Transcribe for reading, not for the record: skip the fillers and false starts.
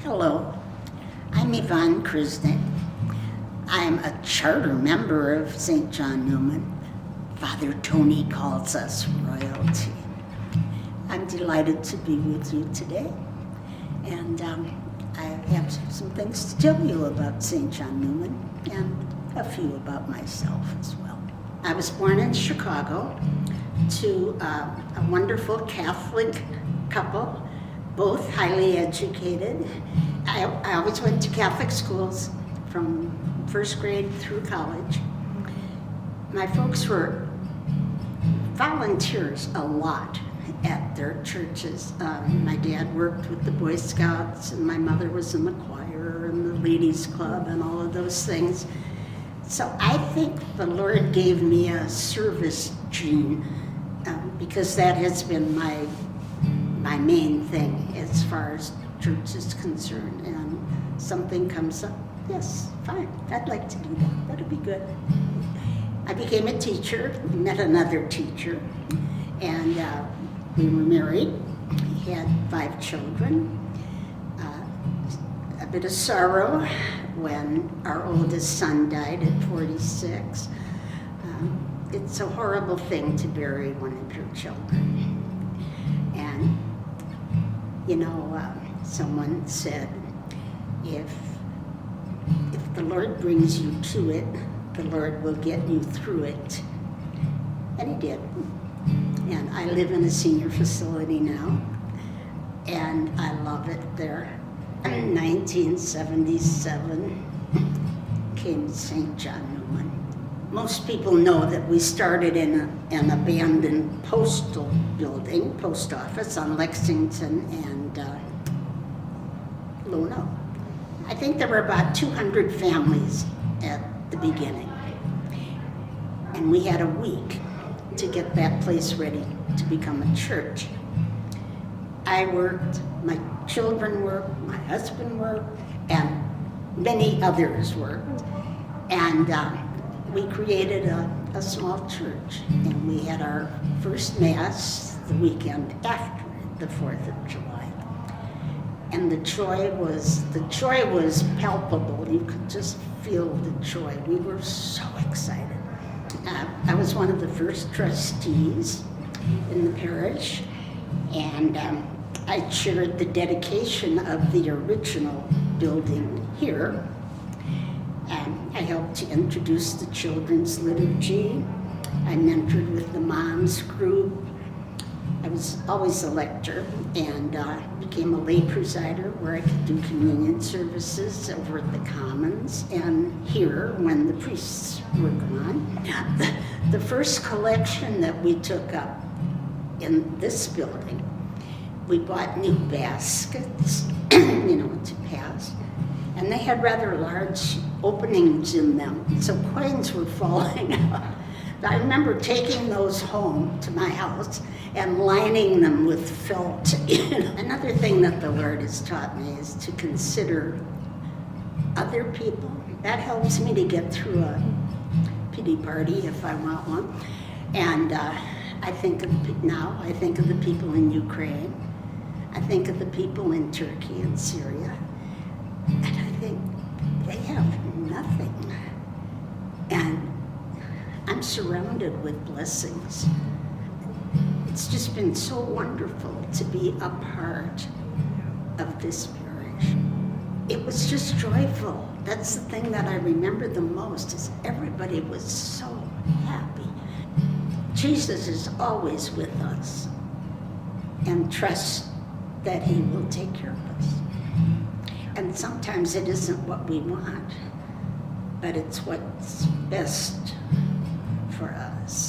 Hello, I'm Yvonne Krisnik. I'm a charter member of St. John Neumann. Father Tony calls us royalty. I'm delighted to be with you today, and I have some things to tell you about St. John Neumann and a few about myself as well. I was born in Chicago to a wonderful Catholic couple, both highly educated. I always went to Catholic schools from first grade through college. My folks were volunteers a lot at their churches. My dad worked with the Boy Scouts, and my mother was in the choir and the ladies club and all of those things. So I think the Lord gave me a service gene because that has been my main thing as far as church is concerned. And something comes up, yes, fine, I'd like to do that. That'd be good. I became a teacher, met another teacher, and we were married. We had 5 children. A bit of sorrow when our oldest son died at 46. It's a horrible thing to bury one of your children. And, you know, someone said, if the Lord brings you to it, the Lord will get you through it. And he did. And I live in a senior facility now, and I love it there. In 1977 came St. John Neumann. Most people know that we started in an abandoned postal building, post office on Lexington and Luna. I think there were about 200 families at the beginning. And we had a week to get that place ready to become a church. I worked, my children worked, my husband worked, and many others worked. And we created a small church, and we had our first Mass the weekend after the 4th of July. And the joy was palpable. You could just feel the joy. We were so excited. I was one of the first trustees in the parish, and I chaired the dedication of the original building here. I helped to introduce the children's liturgy. I mentored with the moms group. I was always a lector, and became a lay presider where I could do communion services over at the Commons and here when the priests were gone. The first collection that we took up in this building, we bought new baskets, to pass, and they had rather large openings in them, so coins were falling out. I remember taking those home to my house and lining them with felt. Another thing that the Lord has taught me is to consider other people. That helps me to get through a pity party if I want one. And I think of the people in Ukraine. I think of the people in Turkey and Syria. And I think they have nothing. And I'm surrounded with blessings. It's just been so wonderful to be a part of this parish. It was just joyful. That's the thing that I remember the most, is everybody was so happy. Jesus is always with us, and trust that he will take care of us. And sometimes it isn't what we want, but it's what's best for us.